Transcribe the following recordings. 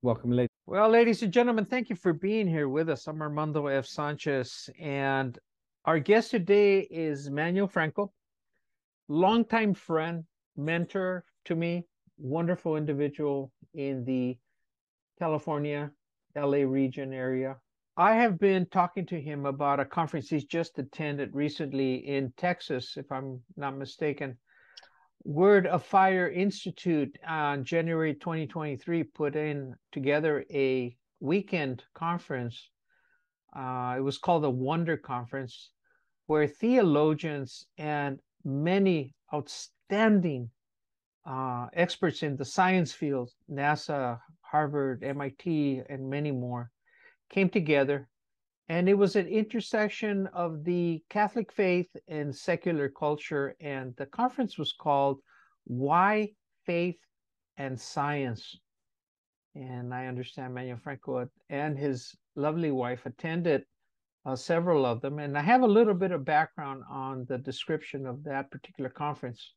Welcome, ladies. Well, ladies and gentlemen, thank you for being here with us. I'm Armando F. Sanchez, and our guest today is Manuel Franco, longtime friend, mentor to me, wonderful individual in the California, LA region area. I have been talking to him about a conference he's just attended recently in Texas, if I'm not mistaken. Word of Fire Institute on January 2023 put in together a weekend conference. It was called the Wonder Conference, where theologians and many outstanding experts in the science field, NASA, Harvard, MIT, and many more, came together. And it was an intersection of the Catholic faith and secular culture. And the conference was called Why Faith and Science. And I understand Manuel Franco and his lovely wife attended several of them. And I have a little bit of background on the description of that particular conference.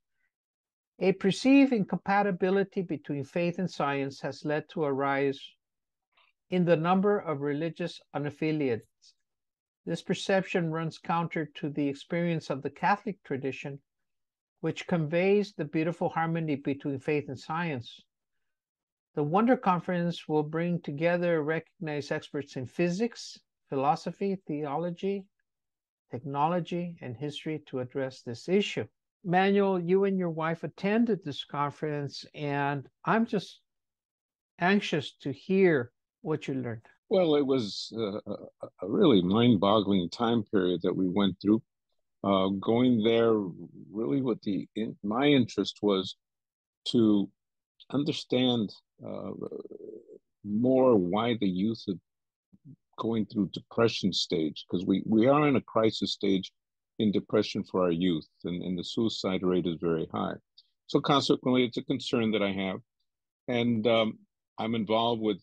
A perceived incompatibility between faith and science has led to a rise in the number of religious unaffiliates. This perception runs counter to the experience of the Catholic tradition, which conveys the beautiful harmony between faith and science. The Wonder Conference will bring together recognized experts in physics, philosophy, theology, technology, and history to address this issue. Manuel, you and your wife attended this conference, and I'm just anxious to hear what you learned. Well, it was a really mind-boggling time period that we went through. Going there, really, my interest was to understand more why the youth are going through depression stage, because we are in a crisis stage in depression for our youth, and the suicide rate is very high. So consequently, it's a concern that I have, and I'm involved with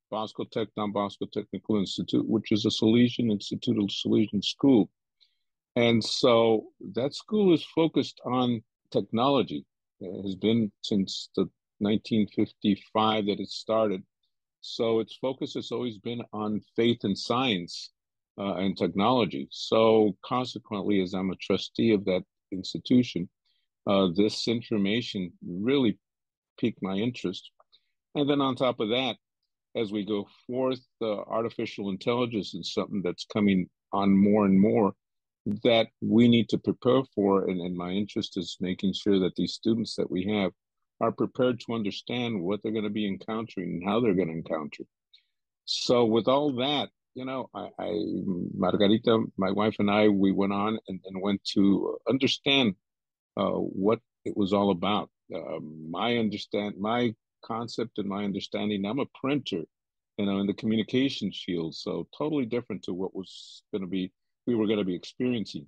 Bosco Tech, Don Bosco Technical Institute, which is a Salesian Institute, a Salesian school. And so that school is focused on technology. It has been since the 1955 that it started. So its focus has always been on faith and science and technology. So consequently, as I'm a trustee of that institution, this information really piqued my interest. And then on top of that, as we go forth, artificial intelligence is something that's coming on more and more that we need to prepare for. And my interest is making sure that these students that we have are prepared to understand what they're going to be encountering and how they're going to encounter. So with all that, Margarita, my wife and I, we went on and went to understand what it was all about. My concept and my understanding. I'm a printer, in the communications field, so totally different to what we were going to be experiencing.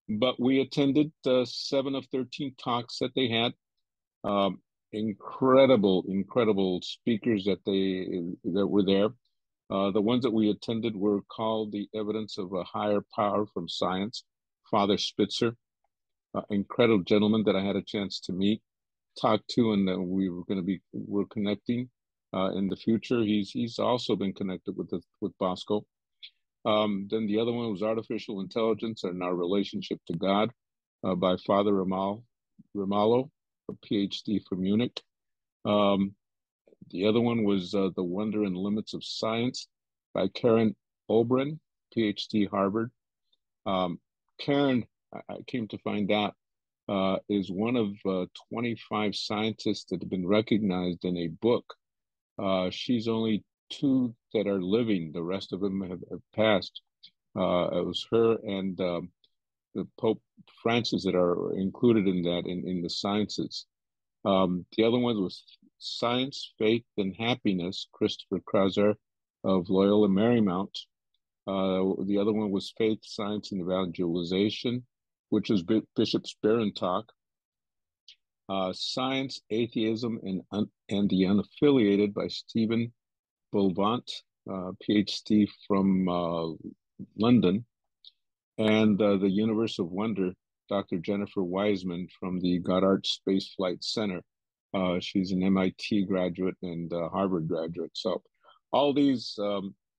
But we attended 7 of 13 talks that they had. Incredible speakers that were there. The ones that we attended were called "The Evidence of a Higher Power from Science." Father Spitzer, incredible gentleman that I had a chance to meet, talk to, and we're connecting in the future. He's also been connected with Bosco. Then the other one was Artificial Intelligence and Our Relationship to God by Father Ramallo, a PhD from Munich. The other one was The Wonder and Limits of Science by Karen Obren, PhD, Harvard. Karen, I came to find out, is one of 25 scientists that have been recognized in a book. She's only 2 that are living. The rest of them have passed. It was her and the Pope Francis that are included in that in the sciences. The other one was Science, Faith, and Happiness, Christopher Krauser of Loyola Marymount. The other one was Faith, Science, and Evangelization, which is Bishop Sperentalk. Science, Atheism, and the Unaffiliated by Stephen Bulvant, PhD from London. And The Universe of Wonder, Dr. Jennifer Wiseman from the Goddard Space Flight Center. She's an MIT graduate and Harvard graduate. So all these,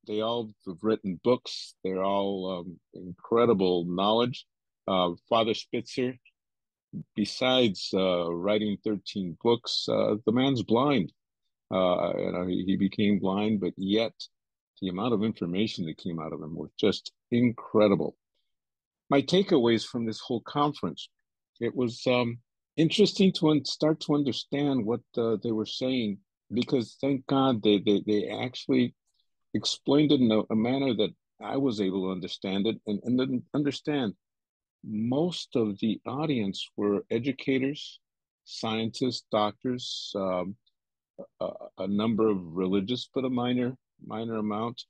they all have written books. They're all incredible knowledge. Father Spitzer, besides writing 13 books, the man's blind. He became blind, but yet the amount of information that came out of him was just incredible. My takeaways from this whole conference, it was interesting to start to understand what they were saying, because thank God they actually explained it in a manner that I was able to understand it, and then understand most of the audience were educators, scientists, doctors, a number of religious, but a minor amount.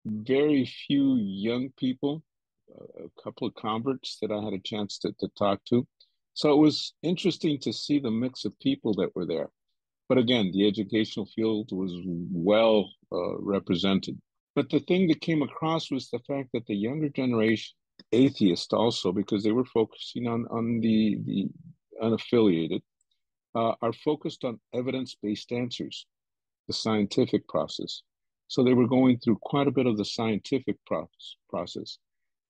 Very few young people, a couple of converts that I had a chance to talk to. So it was interesting to see the mix of people that were there. But again, the educational field was well represented. But the thing that came across was the fact that the younger generation, atheists also, because they were focusing on the unaffiliated, are focused on evidence-based answers, the scientific process. So they were going through quite a bit of the scientific process.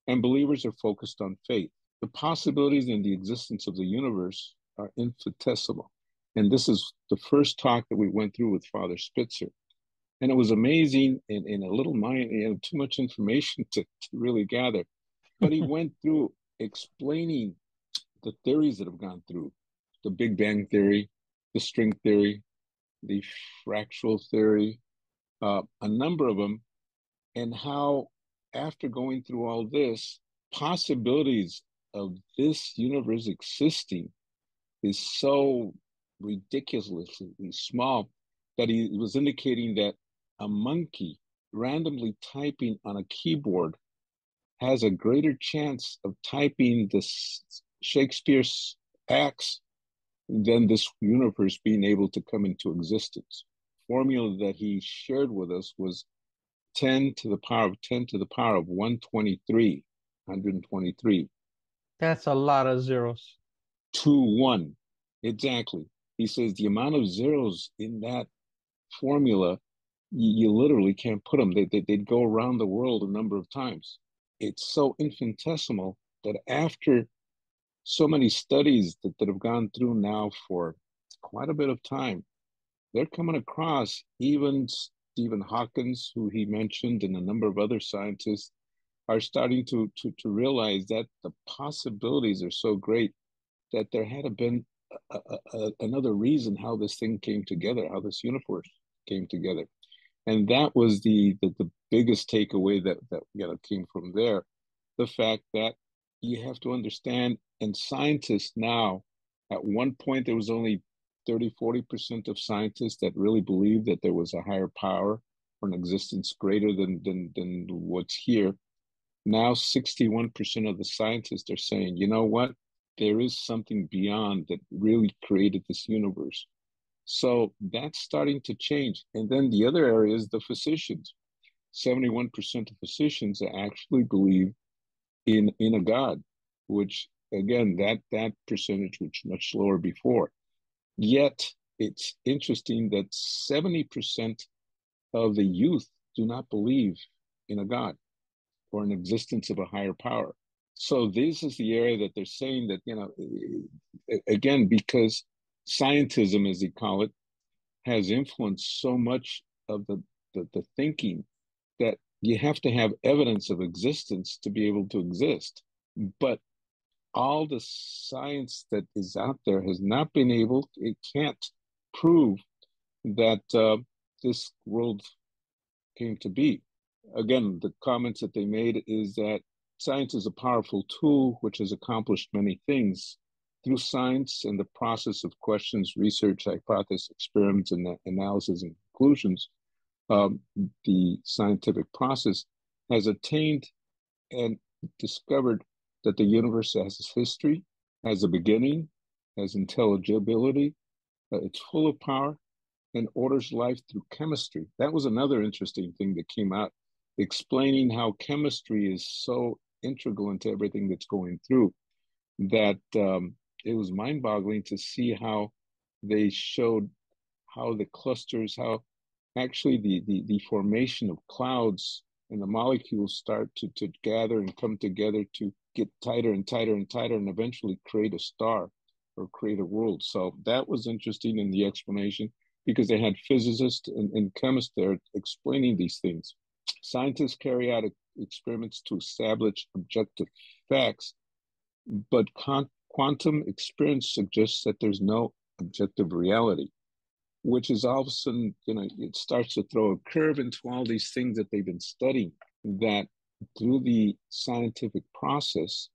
And believers are focused on faith. The possibilities in the existence of the universe are infinitesimal. And this is the first talk that we went through with Father Spitzer. And it was amazing in a little mind, too much information to really gather. But he went through explaining the theories that have gone through the Big Bang Theory, the string theory, the fractal theory, a number of them, and how after going through all this, possibilities of this universe existing is so ridiculously small that he was indicating that a monkey randomly typing on a keyboard has a greater chance of typing the Shakespeare's acts than this universe being able to come into existence. Formula that he shared with us was 10 to the power of 10 to the power of 123, 123. That's a lot of zeros. 2, 1. Exactly. He says the amount of zeros in that formula, you literally can't put them. They'd go around the world a number of times. It's so infinitesimal that after so many studies that have gone through now for quite a bit of time, they're coming across, even Stephen Hawkins, who he mentioned, and a number of other scientists are starting to realize that the possibilities are so great that there had been another reason how this thing came together, how this universe came together. And that was the biggest takeaway that came from there. The fact that you have to understand, and scientists now, at one point there was only 30-40% of scientists that really believed that there was a higher power or an existence greater than what's here. Now 61% of the scientists are saying, you know what? There is something beyond that really created this universe. So that's starting to change. And then the other area is the physicians. 71% of physicians actually believe in a God, which again, that percentage was much lower before. Yet it's interesting that 70% of the youth do not believe in a God or an existence of a higher power. So this is the area that they're saying that, again, because scientism, as they call it, has influenced so much of the thinking that you have to have evidence of existence to be able to exist. But all the science that is out there has not been able, it can't prove that this world came to be. Again, the comments that they made is that science is a powerful tool which has accomplished many things. Through science and the process of questions, research, hypothesis, experiments, and analysis and conclusions, the scientific process has attained and discovered that the universe has history, has a beginning, has intelligibility, it's full of power, and orders life through chemistry. That was another interesting thing that came out, explaining how chemistry is so integral into everything that's going through that it was mind-boggling to see how they showed how the clusters, how actually the formation of clouds and the molecules start to gather and come together to get tighter and tighter and tighter and eventually create a star or create a world. So that was interesting in the explanation because they had physicists and chemists there explaining these things. Scientists carry out experiments to establish objective facts, but quantum experience suggests that there's no objective reality, which is all of a sudden, it starts to throw a curve into all these things that they've been studying, that through the scientific process,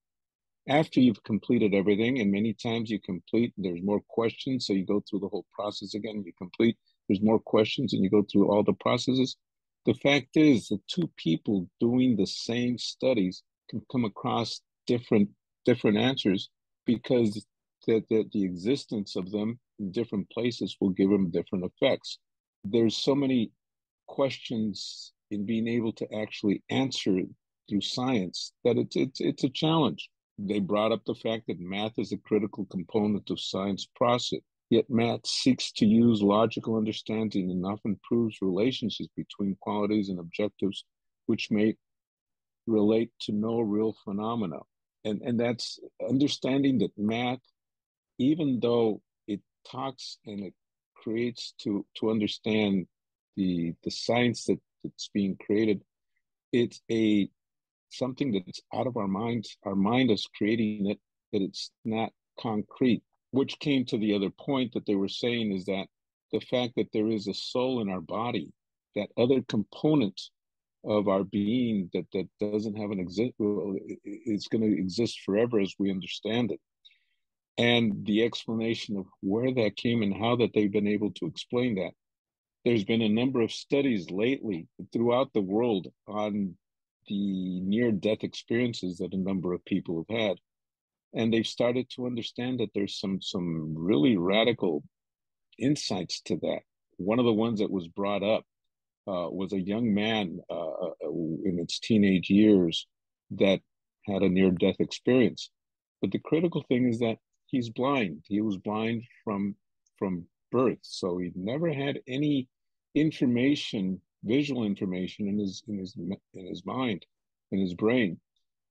after you've completed everything, and many times you complete, there's more questions. So you go through the whole process again, you complete, there's more questions, and you go through all the processes. The fact is that two people doing the same studies can come across different answers because the existence of them in different places will give them different effects. There's so many questions in being able to actually answer through science that it's a challenge. They brought up the fact that math is a critical component of science process. Yet math seeks to use logical understanding and often proves relationships between qualities and objectives, which may relate to no real phenomena. And that's understanding that math, even though it talks and it creates to understand the science that's being created, it's a something that's out of our minds. Our mind is creating it, that it's not concrete, which came to the other point that they were saying is that the fact that there is a soul in our body, that other component of our being that doesn't have an exist, it's going to exist forever as we understand it. And the explanation of where that came and how that they've been able to explain that. There's been a number of studies lately throughout the world on the near-death experiences that a number of people have had. And they've started to understand that there's some really radical insights to that. One of the ones that was brought up was a young man in its teenage years that had a near-death experience. But the critical thing is that he's blind. He was blind from birth, so he never had any information, visual information in his mind, in his brain.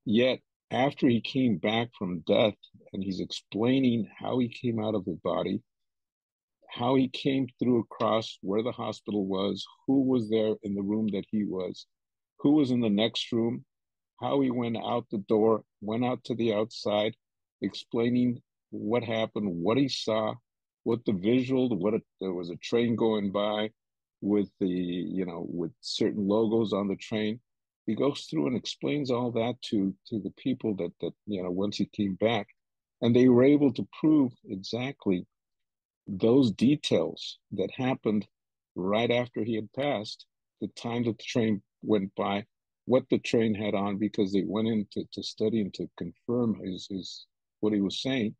Yet after he came back from death, and he's explaining how he came out of his body, how he came through across where the hospital was, who was there in the room that he was, who was in the next room, how he went out the door, went out to the outside, explaining what happened, what he saw, what the visual, there was a train going by with with certain logos on the train. He goes through and explains all that to the people that once he came back, and they were able to prove exactly those details that happened right after he had passed, the time that the train went by, what the train had on, because they went in to study and to confirm his what he was saying.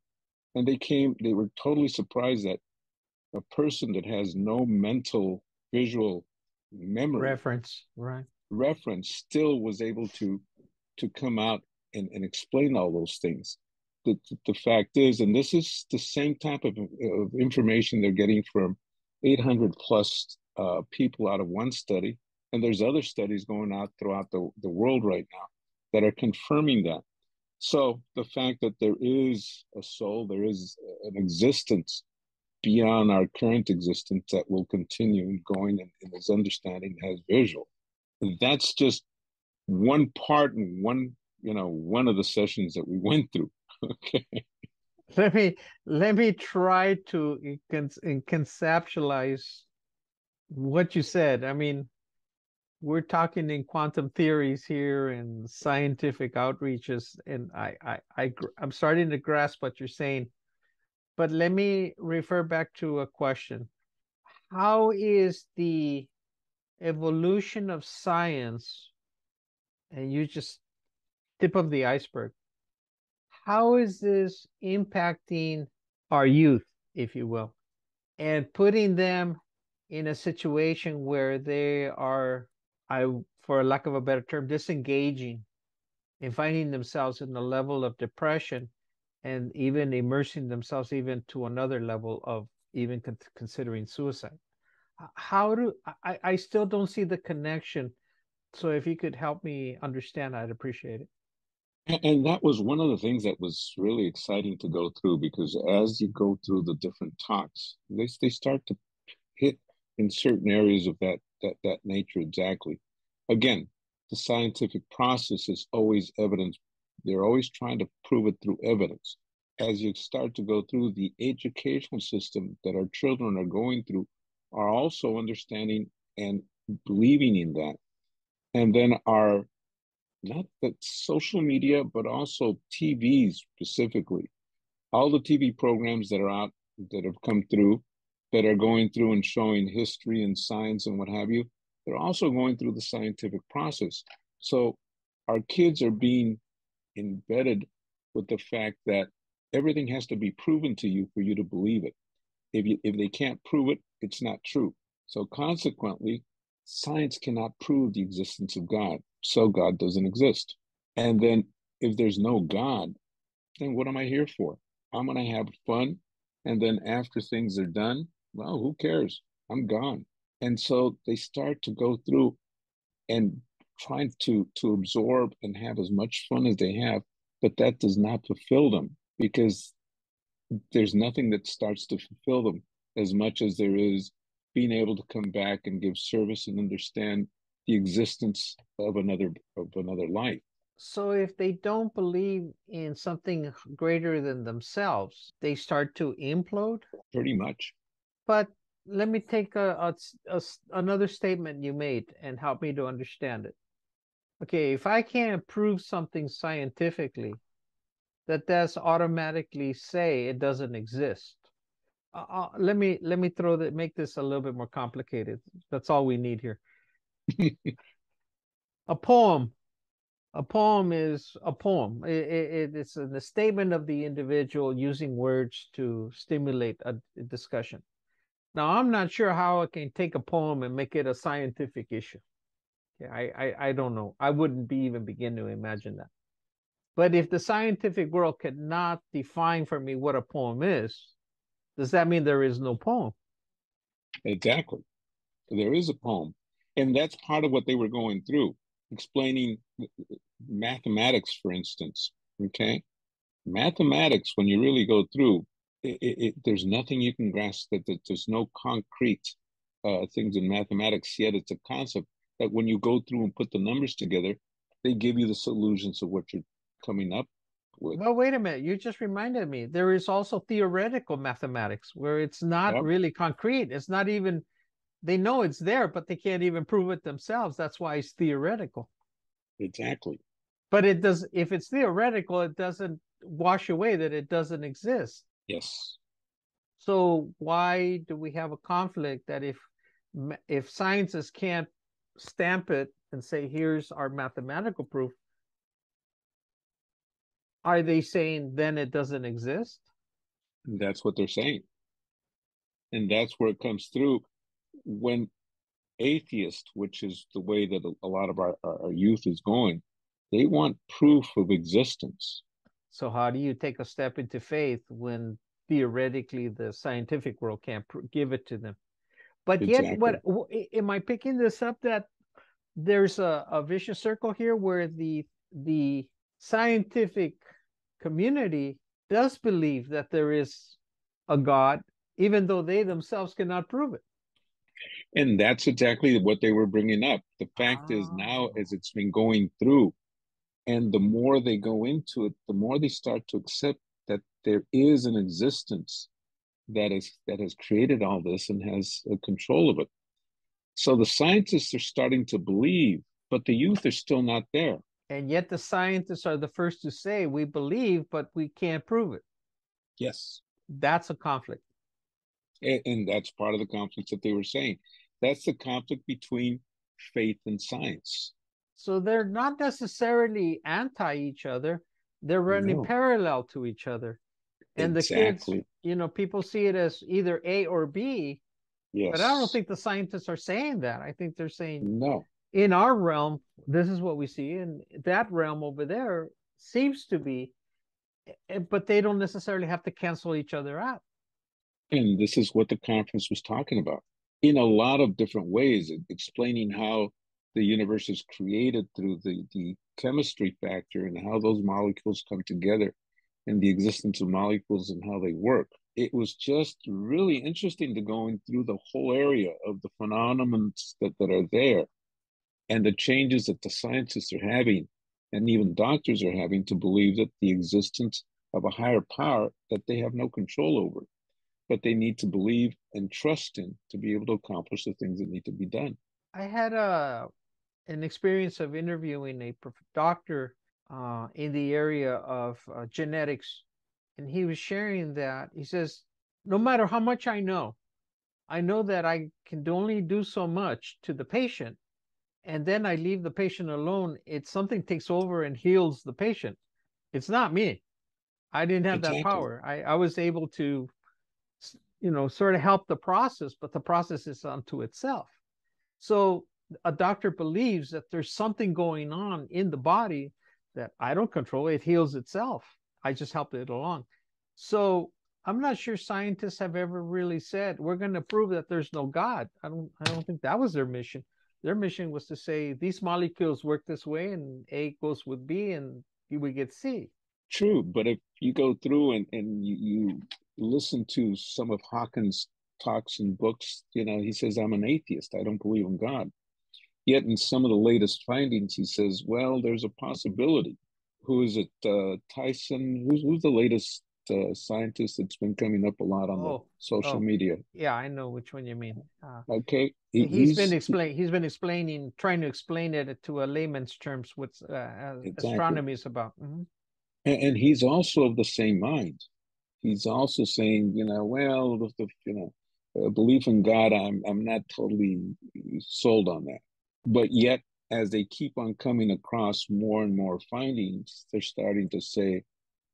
And they were totally surprised that a person that has no mental visual memory Reference, right? reference still was able to come out and explain all those things. The fact is, and this is the same type of information they're getting from 800 plus people out of one study, and there's other studies going out throughout the world right now that are confirming that. So the fact that there is a soul, there is an existence beyond our current existence that will continue going in this understanding as visual. That's just one part and one of the sessions that we went through. Okay. Let me try to conceptualize what you said. I mean, we're talking in quantum theories here and scientific outreaches, and I'm starting to grasp what you're saying. But let me refer back to a question. How is the evolution of science, and you just tip of the iceberg, how is this impacting our youth, if you will, and putting them in a situation where they are, for lack of a better term, disengaging and finding themselves in a level of depression and even immersing themselves even to another level of even considering suicide. How do I still don't see the connection. So if you could help me understand, I'd appreciate it. And that was one of the things that was really exciting to go through, because as you go through the different talks, they start to hit in certain areas of that nature exactly. Again, the scientific process is always evidence. They're always trying to prove it through evidence. As you start to go through the educational system that our children are going through, are also understanding and believing in that. And then our not that social media, but also TV specifically. All the TV programs that are out that have come through, that are going through and showing history and science and what have you, they're also going through the scientific process. So our kids are being embedded with the fact that everything has to be proven to you for you to believe it. If they can't prove it, it's not true. So consequently, science cannot prove the existence of God. So God doesn't exist. And then if there's no God, then what am I here for? I'm going to have fun. And then after things are done, well, who cares? I'm gone. And so they start to go through and trying to absorb and have as much fun as they have, but that does not fulfill them, because there's nothing that starts to fulfill them as much as there is being able to come back and give service and understand the existence of another life. So if they don't believe in something greater than themselves, they start to implode. Pretty much. But let me take another statement you made and help me to understand it. Okay, if I can't prove something scientifically, that's automatically say it doesn't exist. Let me make this a little bit more complicated. That's all we need here. A poem. A poem is a poem. It's a statement of the individual using words to stimulate a discussion. Now, I'm not sure how I can take a poem and make it a scientific issue. Yeah, I don't know. I wouldn't be even begin to imagine that. But if the scientific world cannot define for me what a poem is, does that mean there is no poem? Exactly. There is a poem. And that's part of what they were going through, explaining mathematics, for instance. Okay. Mathematics, when you really go through, there's nothing you can grasp, that there's no concrete things in mathematics, yet it's a concept that when you go through and put the numbers together, they give you the solutions of what you're coming up with. Well, wait a minute. You just reminded me. There is also theoretical mathematics where it's not Yep, really concrete. It's not even, they know it's there, but they can't even prove it themselves. That's why it's theoretical. exactly. But it does, if it's theoretical, it doesn't wash away that it doesn't exist. Yes. So why do we have a conflict that if scientists can't stamp it and say, here's our mathematical proof, are they saying then it doesn't exist? That's what they're saying. And that's where it comes through when atheist, which is the way that a lot of our youth is going, they want proof of existence. So how do you take a step into faith when theoretically the scientific world can't give it to them? But yet, Exactly. am I picking this up that there's a vicious circle here where the scientific community does believe that there is a God, even though they themselves cannot prove it. And that's exactly what they were bringing up. The fact is, now Oh. as it's been going through, and the more they go into it, the more they start to accept that there is an existence that has created all this and has control of it. So the scientists are starting to believe, but the youth are still not there. And yet the scientists are the first to say we believe, but we can't prove it. Yes. That's a conflict. And that's part of the conflict that they were saying. That's the conflict between faith and science. So they're not necessarily anti each other. They're running No, parallel to each other. And the kids, exactly. people see it as either A or B, but I don't Yes. think the scientists are saying that. I think they're saying No, in our realm, this is what we see, and that realm over there seems to be, but they don't necessarily have to cancel each other out. And this is what the conference was talking about in a lot of different ways, explaining how the universe is created through the chemistry factor and how those molecules come together and the existence of molecules and how they work. It was just really interesting to going through the whole area of the phenomena that are there and the changes that the scientists are having and even doctors are having to believe that the existence of a higher power that they have no control over, but they need to believe and trust in to be able to accomplish the things that need to be done. I had an experience of interviewing a doctor in the area of genetics, and he was sharing that. He says, no matter how much I know that I can only do so much to the patient, and then I leave the patient alone. It's something takes over and heals the patient. It's not me. I didn't have that Exactly. power. I was able to, sort of help the process, but the process is unto itself. So a doctor believes that there's something going on in the body that I don't control. It heals itself. I just help it along. So I'm not sure scientists have ever really said we're going to prove that there's no God. I don't think that was their mission. Their mission was to say these molecules work this way, and A goes with B, and we get C. True, but if you go through and you listen to some of Hawkins' talks and books, he says, I'm an atheist. I don't believe in God. Yet in some of the latest findings, he says, well, there's a possibility. Who is it? Tyson? Who's the latest scientist that's been coming up a lot on the Oh, social oh, media? yeah, I know which one you mean. Okay, He's been explaining, trying to explain it to a layman's terms what exactly, astronomy is about. and he's also of the same mind. He's also saying, well, belief in God, I'm not totally sold on that. But yet, as they keep on coming across more and more findings, they're starting to say,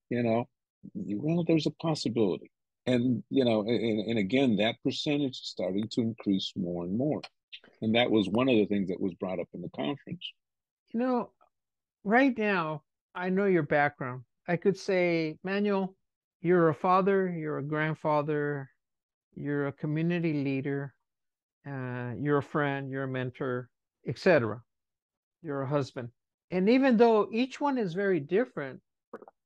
you know, well, there's a possibility. And, and again, that percentage is starting to increase more and more. And that was one of the things that was brought up in the conference. You know, right now, I know your background. I could say, Manuel, you're a father, you're a grandfather, you're a community leader, you're a friend, you're a mentor, etc. You're a husband. And even though each one is very different,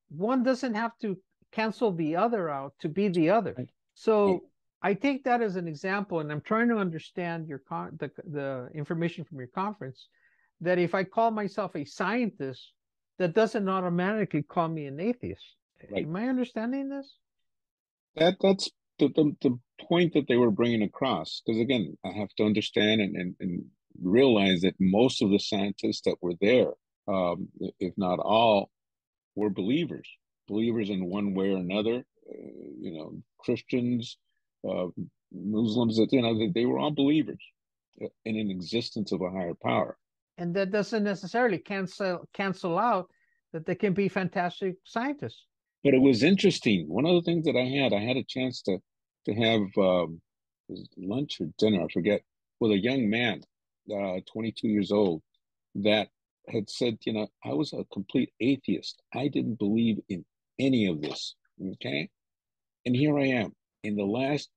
one doesn't have to cancel the other out to be the other. Right. Right. So I take that as an example, and I'm trying to understand the information from your conference. That if I call myself a scientist, that doesn't automatically call me an atheist. Right. Am I understanding this? That's the point that they were bringing across. Because again, I have to understand and realize that most of the scientists that were there, if not all, were believers, believers in one way or another. Christians, uh, Muslims, that they were all believers in an existence of a higher power. And that doesn't necessarily cancel out that they can be fantastic scientists. But it was interesting. One of the things that I had a chance to have lunch or dinner, I forget, with a young man, 22 years old, that had said, I was a complete atheist. I didn't believe in any of this. Okay. And here I am. In the last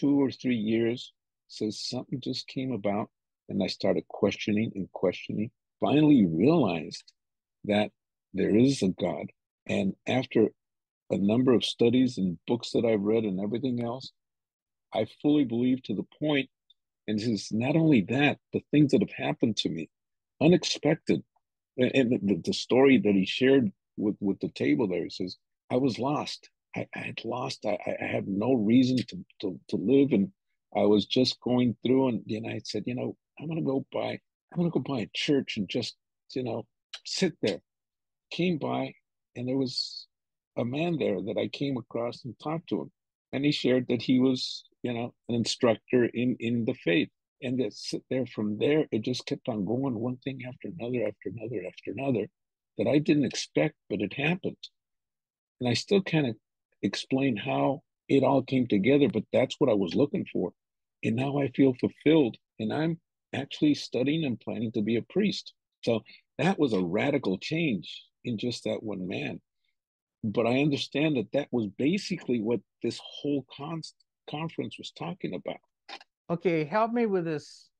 2 or 3 years, says something just came about, and I started questioning and questioning. Finally realized that there is a God. And after a number of studies and books that I've read and everything else, I fully believe to the point, and it's not only that, the things that have happened to me, unexpected. And the story that he shared with the table there, he says, I was lost. I had lost. I had no reason to live. And I was just going through, and then I said, I'm gonna go by a church and just, sit there. Came by, and there was a man there that I came across and talked to him. And he shared that he was, an instructor in the faith. And that sit there from there, it just kept on going, one thing after another, after another, after another, that I didn't expect, but it happened. And I still kind of explain how it all came together, but that's what I was looking for. And now I feel fulfilled. And I'm actually studying and planning to be a priest. So that was a radical change in just that one man. But I understand that that was basically what this whole conference was talking about. Okay, help me with this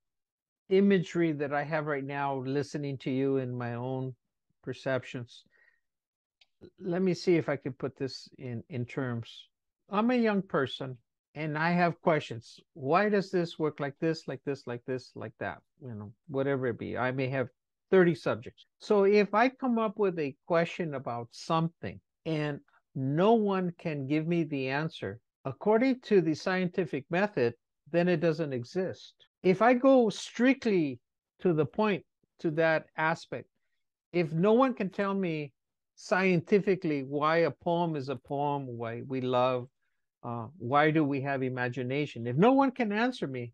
imagery that I have right now, listening to you in my own perceptions. Let me see if I can put this in terms. I'm a young person and I have questions. Why does this work like this, like this, like this, like that? You know, whatever it be. I may have 30 subjects. So if I come up with a question about something and no one can give me the answer according to the scientific method, then it doesn't exist. If I go strictly to the point, to that aspect, if no one can tell me scientifically why a poem is a poem, why we love, why do we have imagination, if no one can answer me,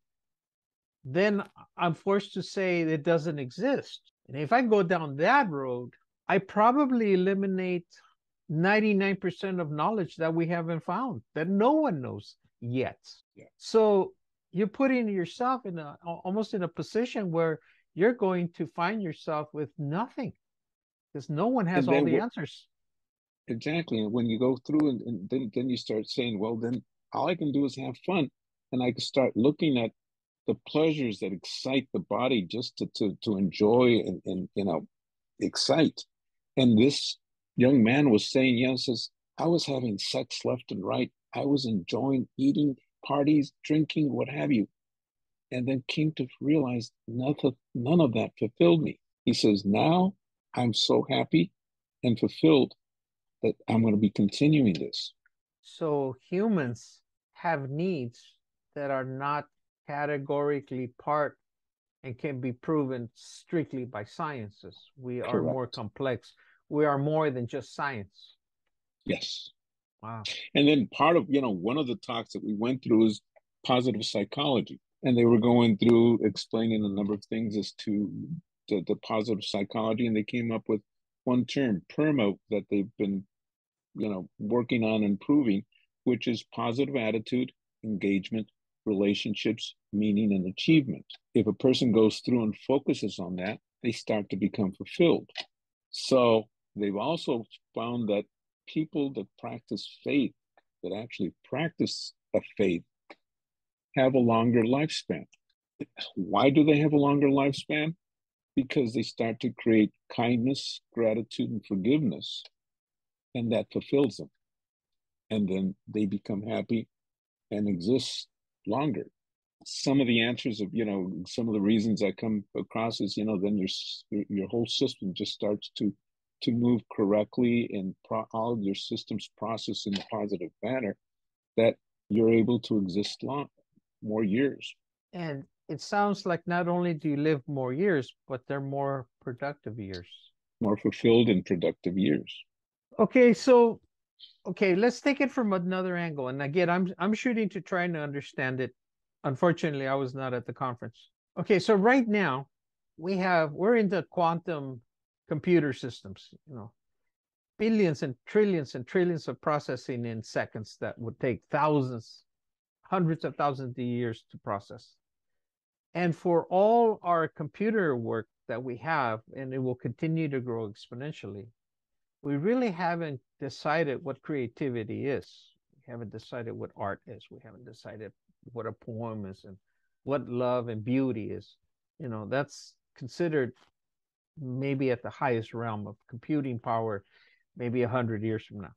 then I'm forced to say it doesn't exist. And if I go down that road, I probably eliminate 99% of knowledge that we haven't found, that no one knows yet. Yeah. So you're putting yourself in almost in a position where you're going to find yourself with nothing because no one has all the answers. Exactly. And when you go through and then you start saying, well, then all I can do is have fun. And I can start looking at the pleasures that excite the body just to enjoy and excite. And this young man was saying, says, I was having sex left and right. I was enjoying eating, parties, drinking, what have you. And then came to realize none of that fulfilled me. He says, now I'm so happy and fulfilled that I'm going to be continuing this. So humans have needs that are not categorically part and can be proven strictly by sciences. We are Correct. more complex. We are more than just science. Yes. Wow. And then part of, one of the talks that we went through is positive psychology. And they were going through explaining a number of things as to the positive psychology. And they came up with one term, PERMA, that they've been, working on improving, which is positive attitude, engagement, relationships, meaning, and achievement. If a person goes through and focuses on that, they start to become fulfilled. So they've also found that people that practice faith, that actually practice a faith, have a longer lifespan. Why do they have a longer lifespan? Because they start to create kindness, gratitude, and forgiveness, and that fulfills them. And then they become happy and exist longer. Some of the answers of, some of the reasons I come across is, then your whole system just starts to move correctly, and all of your systems process in a positive manner, that you're able to exist more years. And it sounds like not only do you live more years, but they're more productive years. More fulfilled and productive years. Okay, so let's take it from another angle. And again, I'm shooting to try and understand it. Unfortunately, I was not at the conference. Okay, so right now we're into quantum computer systems, billions and trillions of processing in seconds that would take thousands, hundreds of thousands of years to process. And for all our computer work that we have, and it will continue to grow exponentially, we really haven't decided what creativity is. We haven't decided what art is. We haven't decided what a poem is and what love and beauty is. That's considered maybe at the highest realm of computing power, maybe 100 years from now.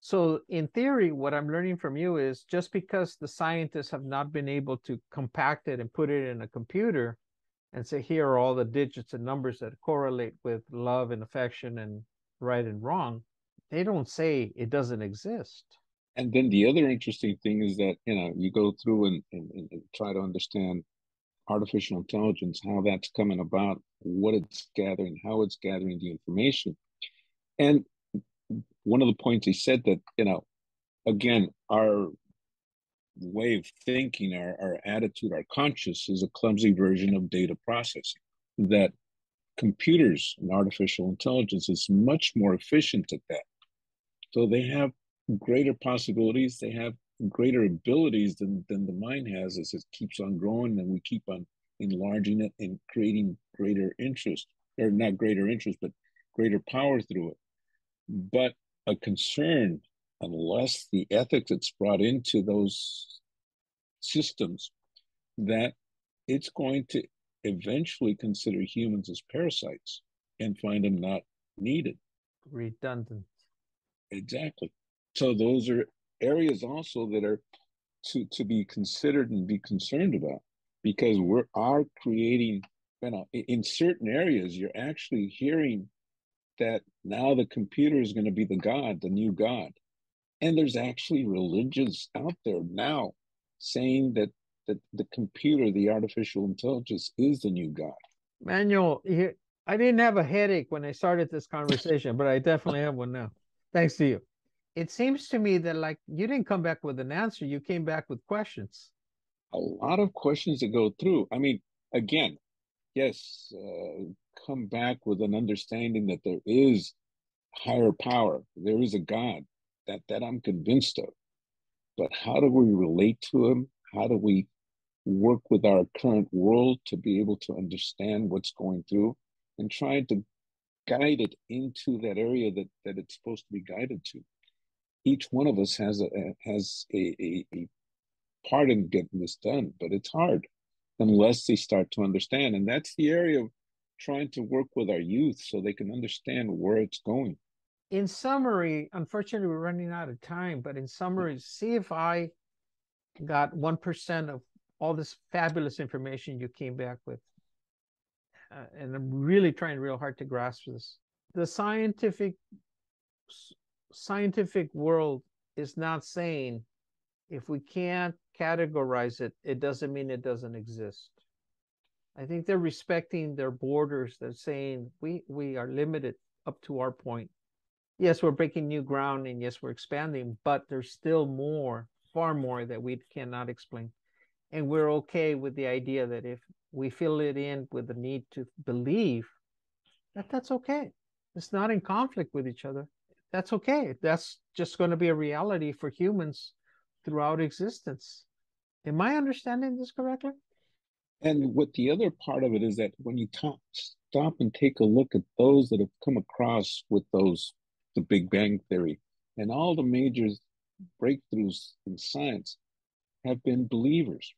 So in theory, what I'm learning from you is just because the scientists have not been able to compact it and put it in a computer and say, here are all the digits and numbers that correlate with love and affection and right and wrong, they don't say it doesn't exist. And then the other interesting thing is that, you go through and try to understand artificial intelligence, how that's coming about, what it's gathering, how it's gathering the information. And one of the points he said that, again, our way of thinking, our attitude, our conscious is a clumsy version of data processing, that computers and artificial intelligence is much more efficient at that. So they have greater possibilities, they have greater abilities than the mind has, as it keeps on growing and we keep on enlarging it and creating greater interest, or not greater interest, but greater power through it. But a concern unless the ethics that's brought into those systems, that it's going to eventually consider humans as parasites and find them not needed. Redundant. Exactly. So those are areas also that are to be considered and be concerned about, because we are creating, in certain areas, you're actually hearing that now the computer is going to be the God, the new God. And there's actually religions out there now saying that the computer, the artificial intelligence, is the new God. Manuel, I didn't have a headache when I started this conversation, but I definitely have one now. Thanks to you. It seems to me that like you didn't come back with an answer, you came back with questions. A lot of questions that go through. I mean, again, yes, come back with an understanding that there is higher power, there is a God that I'm convinced of. But how do we relate to him? How do we work with our current world to be able to understand what's going through and try to guide it into that area that it's supposed to be guided to? Each one of us has a part in getting this done, but it's hard unless they start to understand. And that's the area of trying to work with our youth so they can understand where it's going. In summary, unfortunately, we're running out of time, but in summary, see if I got 1% of all this fabulous information you came back with. And I'm really trying real hard to grasp this. The scientific world is not saying if we can't categorize it, it doesn't mean it doesn't exist. I think they're respecting their borders. They're saying we are limited up to our point. Yes, we're breaking new ground, and yes, we're expanding, but there's still more, far more that we cannot explain. And we're okay with the idea that if we fill it in with the need to believe, that's okay. It's not in conflict with each other. That's okay. That's just going to be a reality for humans throughout existence. Am I understanding this correctly? And what the other part of it is that when you stop and take a look at those that have come across with the Big Bang Theory and all the major breakthroughs in science have been believers.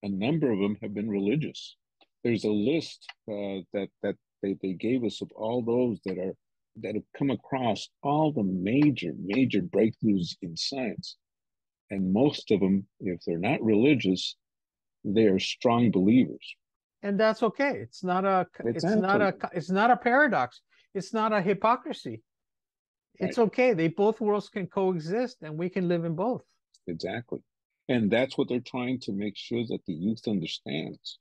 A number of them have been religious. There's a list that they gave us of all those that have come across all the major breakthroughs in science, and most of them, if they're not religious, they are strong believers. And that's okay. Exactly. It's not a paradox. It's not a hypocrisy. It's Right. okay. They both worlds can coexist and we can live in both. Exactly. And that's what they're trying to make sure that the youth understands,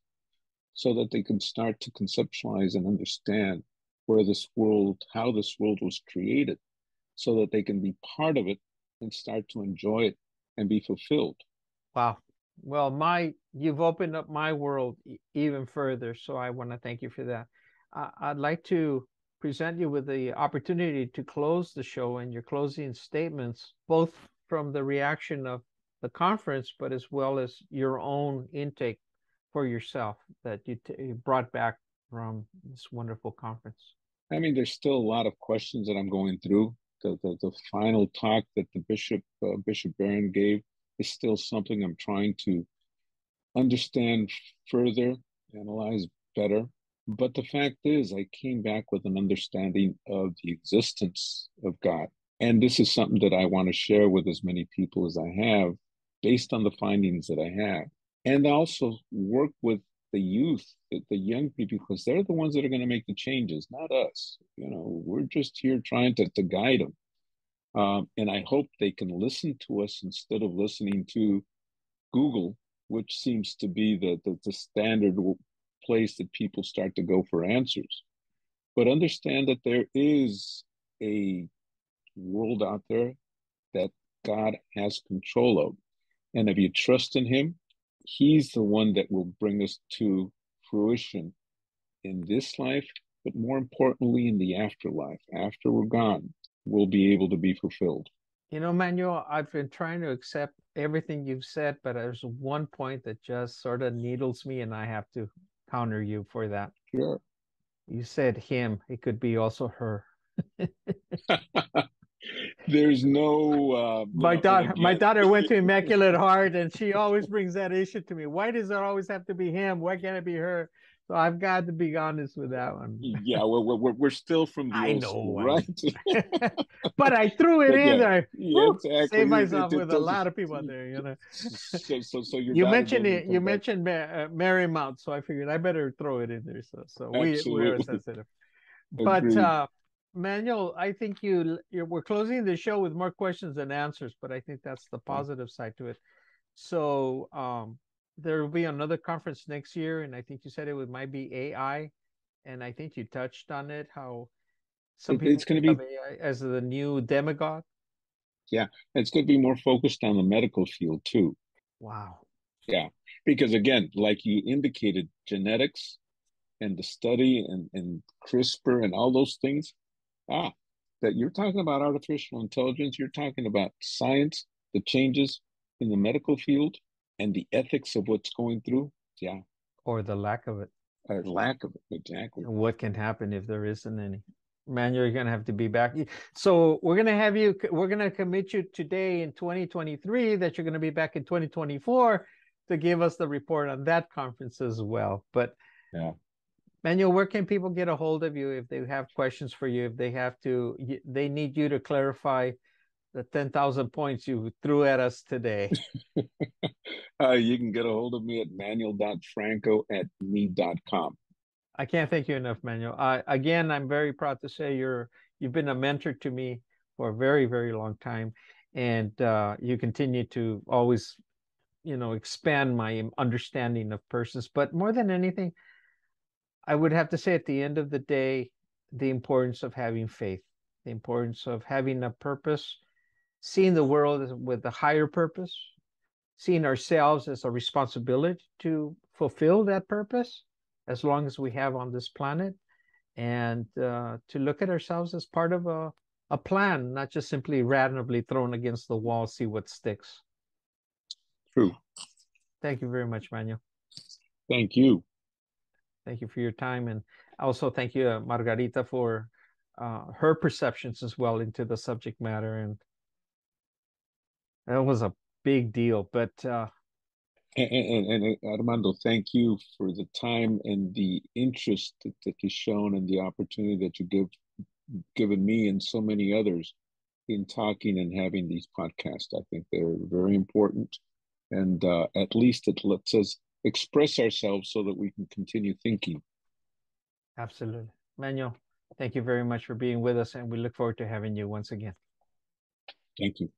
so that they can start to conceptualize and understand how this world was created, so that they can be part of it and start to enjoy it and be fulfilled. Wow. Well, you've opened up my world even further, so I want to thank you for that. I'd like to present you with the opportunity to close the show and your closing statements, both from the reaction of the conference, but as well as your own intake for yourself that you brought back from this wonderful conference. I mean, there's still a lot of questions that I'm going through. The final talk that the Bishop Barron gave is still something I'm trying to understand further, analyze better. But the fact is, I came back with an understanding of the existence of God. And this is something that I want to share with as many people as I have, based on the findings that I have. And also work with the youth, the young people, because they're the ones that are going to make the changes, not us. We're just here trying to guide them. And I hope they can listen to us instead of listening to Google, which seems to be the standard place that people start to go for answers. But understand that there is a world out there that God has control of. And if you trust in him, he's the one that will bring us to fruition in this life, but more importantly, in the afterlife. After we're gone, we'll be able to be fulfilled. Manuel, I've been trying to accept everything you've said, but there's one point that just sort of needles me, and I have to counter you for that. There's no, My and daughter, my again, daughter went to Immaculate Heart, and she always brings that issue to me. Why does it always have to be him? Why can't it be her? So I've got to be honest with that one. yeah, we're still from the I old know, school, I right? know. But I threw it But in yeah, there. yeah, Whew, exactly. save myself It with a doesn't. lot of people out there, you know. So your You daughter mentioned doesn't it. You come back. mentioned Marymount, so I figured I better throw it in there. So we are Absolutely sensitive. But agreed. Manuel, I think we're closing the show with more questions than answers, but I think that's the positive side to it. So there will be another conference next year, and I think you said might be AI, and I think you touched on it, how some It's people going to think of be, AI as the new demagogue. yeah, it's going to be more focused on the medical field too. Wow. Yeah, because again, like you indicated, genetics and the study and CRISPR and all those things. Ah, that you're talking about artificial intelligence, you're talking about science, the changes in the medical field, and the ethics of what's going through. Yeah, Or the lack of it. a lack of it. Exactly. What can happen if there isn't any? Man, you're gonna have to be back. So we're gonna commit you today in 2023 that you're gonna be back in 2024 to give us the report on that conference as well. But Yeah. Manuel, where can people get a hold of you if they have questions for you, if they have to, they need you to clarify the 10,000 points you threw at us today? You can get a hold of me at manuel.franco@me.com. I can't thank you enough, Manuel. Again, I'm very proud to say you've been a mentor to me for a very, very long time, and you continue to always, expand my understanding of persons. But more than anything, I would have to say at the end of the day, the importance of having faith, the importance of having a purpose, seeing the world with a higher purpose, seeing ourselves as a responsibility to fulfill that purpose as long as we have on this planet, and to look at ourselves as part of a plan, not just simply randomly thrown against the wall, see what sticks. True. Thank you very much, Manuel. Thank you. Thank you for your time. And also thank you, Margarita, for her perceptions as well into the subject matter. And that was a big deal. But And Armando, thank you for the time and the interest that you've shown and the opportunity that given me and so many others in talking and having these podcasts. I think they're very important, and at least it lets us express ourselves so that we can continue thinking. absolutely. Manuel, thank you very much for being with us. And we look forward to having you once again. Thank you.